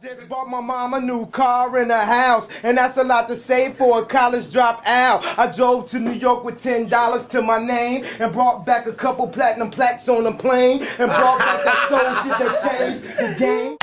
Just bought my mom a new car and a house, and that's a lot to say for a college dropout. I drove to New York with $10 to my name and brought back a couple platinum plaques on the plane and brought back that soul shit that changed the game.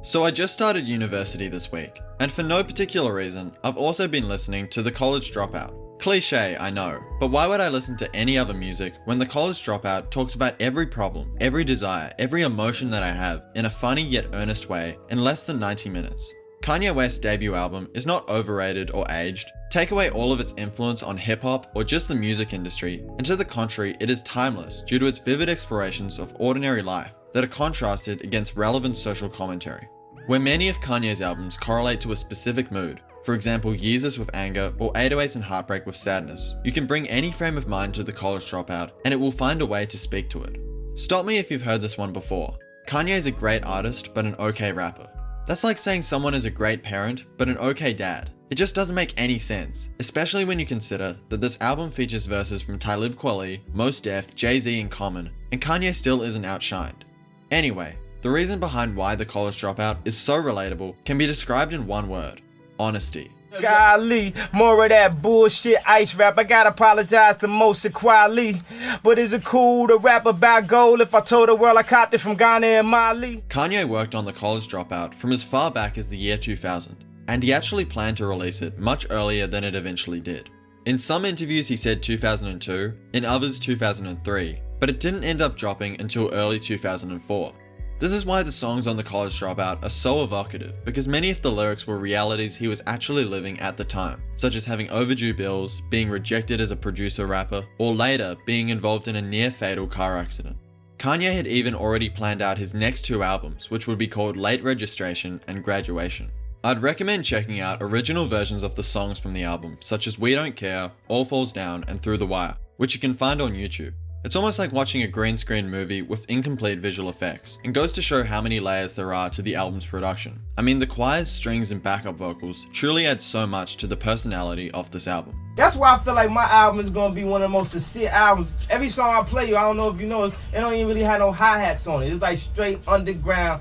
So I just started university this week, and for no particular reason, I've also been listening to the College Dropout. Cliché, I know, but why would I listen to any other music when the College Dropout talks about every problem, every desire, every emotion that I have in a funny yet earnest way in less than 90 minutes? Kanye West's debut album is not overrated or aged. Take away all of its influence on hip-hop or just the music industry, and to the contrary, it is timeless due to its vivid explorations of ordinary life that are contrasted against relevant social commentary. Where many of Kanye's albums correlate to a specific mood, for example Yeezus with anger or 808s and Heartbreak with sadness, you can bring any frame of mind to the College Dropout and it will find a way to speak to it. Stop me if you've heard this one before. Kanye is a great artist but an okay rapper. That's like saying someone is a great parent but an okay dad. It just doesn't make any sense, especially when you consider that this album features verses from Talib Kweli, Mos Def, Jay-Z and Common, and Kanye still isn't outshined. Anyway, the reason behind why the College Dropout is so relatable can be described in one word: honesty. Golly, more of that bullshit ice rap. I gotta apologize to Mos Kweli, but is it cool to rap about gold if I told the world I copped it from Ghana and Mali? Kanye worked on the College Dropout from as far back as the year 2000, and he actually planned to release it much earlier than it eventually did. In some interviews he said 2002, in others 2003, but it didn't end up dropping until early 2004. This is why the songs on the College Dropout are so evocative, because many of the lyrics were realities he was actually living at the time, such as having overdue bills, being rejected as a producer rapper, or later being involved in a near-fatal car accident. Kanye had even already planned out his next two albums, which would be called Late Registration and Graduation. I'd recommend checking out original versions of the songs from the album, such as We Don't Care, All Falls Down, and Through the Wire, which you can find on YouTube. It's almost like watching a green screen movie with incomplete visual effects, and goes to show how many layers there are to the album's production. I mean, the choirs, strings, and backup vocals truly add so much to the personality of this album. That's why I feel like my album is gonna be one of the most sincere albums. Every song I play you, I don't know if you know, it don't even really have no hi-hats on it. It's like straight underground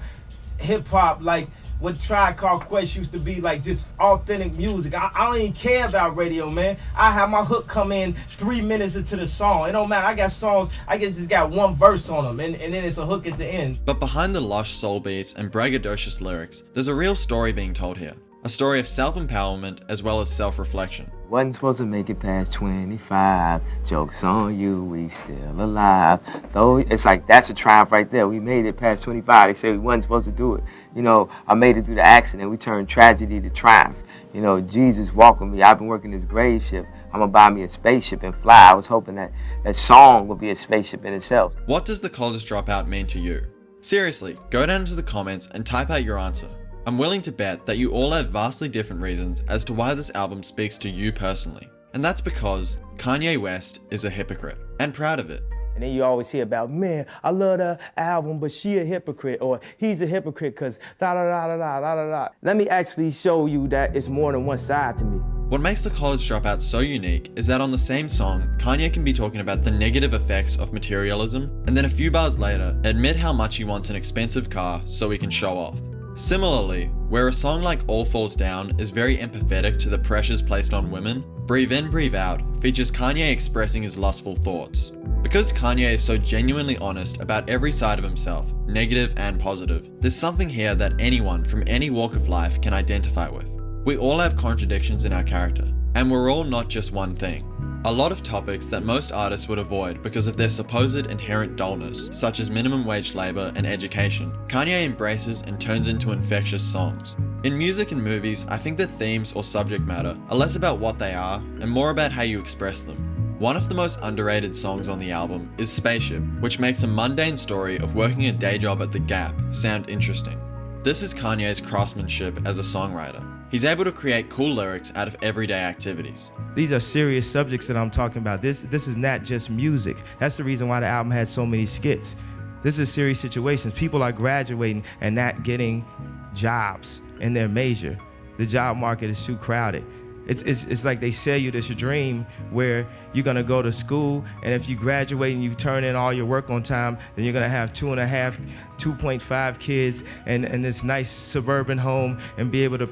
hip-hop, like what Tribe Called Quest used to be, like just authentic music. I don't even care about radio, man. I have my hook come in 3 minutes into the song. It don't matter. I got songs, just got one verse on them, and then it's a hook at the end. But behind the lush soul beats and braggadocious lyrics, there's a real story being told here. A story of self-empowerment as well as self-reflection. Wasn't supposed to make it past 25. Joke's on you, we still alive. Though it's like, that's a triumph right there. We made it past 25. They say we wasn't supposed to do it. You know, I made it through the accident. We turned tragedy to triumph. You know, Jesus walked with me. I've been working this grave ship. I'm gonna buy me a spaceship and fly. I was hoping that that song would be a spaceship in itself. What does the College Dropout mean to you? Seriously, go down into the comments and type out your answer. I'm willing to bet that you all have vastly different reasons as to why this album speaks to you personally. And that's because Kanye West is a hypocrite, and proud of it. And then you always hear about, man, I love the album, but she a hypocrite, or he's a hypocrite because da-da-da-da-da-da-da. Let me actually show you that it's more than one side to me. What makes the College Dropout so unique is that on the same song, Kanye can be talking about the negative effects of materialism, and then a few bars later, admit how much he wants an expensive car so he can show off. Similarly, where a song like All Falls Down is very empathetic to the pressures placed on women, Breathe In, Breathe Out features Kanye expressing his lustful thoughts. Because Kanye is so genuinely honest about every side of himself, negative and positive, there's something here that anyone from any walk of life can identify with. We all have contradictions in our character, and we're all not just one thing. A lot of topics that most artists would avoid because of their supposed inherent dullness, such as minimum wage labor and education, Kanye embraces and turns into infectious songs. In music and movies, I think that themes or subject matter are less about what they are and more about how you express them. One of the most underrated songs on the album is Spaceship, which makes a mundane story of working a day job at The Gap sound interesting. This is Kanye's craftsmanship as a songwriter. He's able to create cool lyrics out of everyday activities. These are serious subjects that I'm talking about. This is not just music. That's the reason why the album had so many skits. This is serious situations. People are graduating and not getting jobs in their major. The job market is too crowded. It's like they sell you this dream where you're gonna go to school, and if you graduate and you turn in all your work on time, then you're gonna have 2.5 kids and this nice suburban home and be able to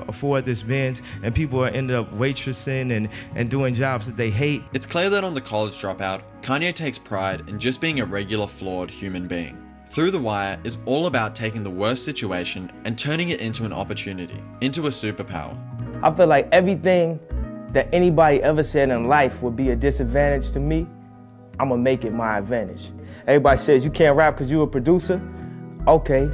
afford this Benz, and people are end up waitressing and doing jobs that they hate. It's clear that on The College Dropout, Kanye takes pride in just being a regular flawed human being. Through the Wire is all about taking the worst situation and turning it into an opportunity, into a superpower. I feel like everything that anybody ever said in life would be a disadvantage to me, I'm gonna make it my advantage. Everybody says you can't rap because you a producer. Okay.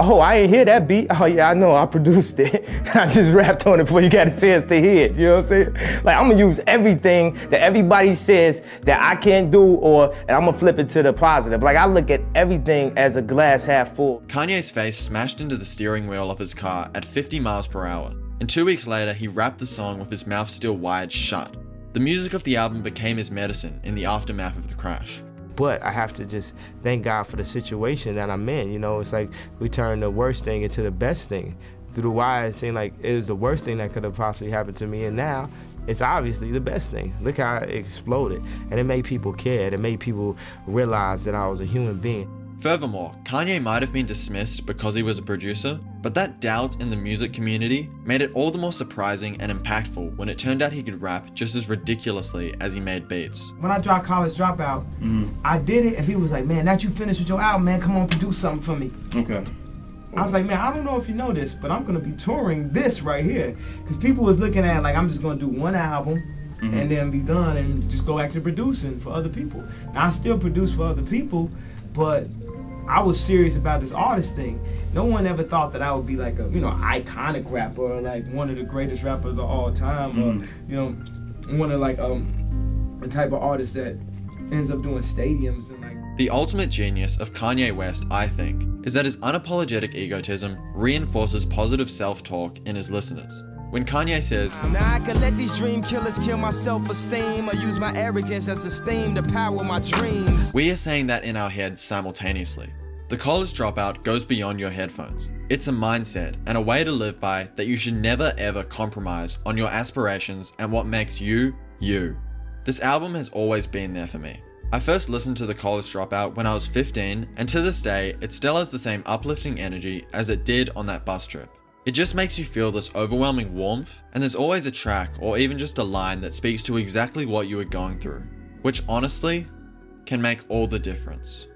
Oh, I ain't hear that beat. Oh yeah, I know, I produced it. I just rapped on it before you got a chance to hear it, you know what I'm saying? Like, I'm gonna use everything that everybody says that I can't do, and I'm gonna flip it to the positive. Like, I look at everything as a glass half full. Kanye's face smashed into the steering wheel of his car at 50 miles per hour. And 2 weeks later, he rapped the song with his mouth still wired shut. The music of the album became his medicine in the aftermath of the crash. But I have to just thank God for the situation that I'm in. You know, it's like we turned the worst thing into the best thing. Through the Wire, it seemed like it was the worst thing that could have possibly happened to me, and now it's obviously the best thing. Look how it exploded, and it made people care. It made people realize that I was a human being. Furthermore, Kanye might have been dismissed because he was a producer, but that doubt in the music community made it all the more surprising and impactful when it turned out he could rap just as ridiculously as he made beats. When I dropped College Dropout, I did it, and people was like, man, that you finished with your album, man, come on, produce something for me. Okay. I was like, man, I don't know if you know this, but I'm gonna be touring this right here. Because people was looking at like, I'm just gonna do one album and then be done and just go back to producing for other people. Now, I still produce for other people, but I was serious about this artist thing. No one ever thought that I would be like a, iconic rapper or like one of the greatest rappers of all time, or, one of like the type of artist that ends up doing stadiums and like. The ultimate genius of Kanye West, I think, is that his unapologetic egotism reinforces positive self-talk in his listeners. When Kanye says, now I can let these dream killers kill my self-esteem, or use my arrogance as a steam to power my dreams. we are saying that in our heads simultaneously. The College Dropout goes beyond your headphones. It's a mindset and a way to live by that you should never ever compromise on your aspirations and what makes you, you. This album has always been there for me. I first listened to The College Dropout when I was 15, and to this day, it still has the same uplifting energy as it did on that bus trip. It just makes you feel this overwhelming warmth, and there's always a track or even just a line that speaks to exactly what you are going through, which honestly can make all the difference.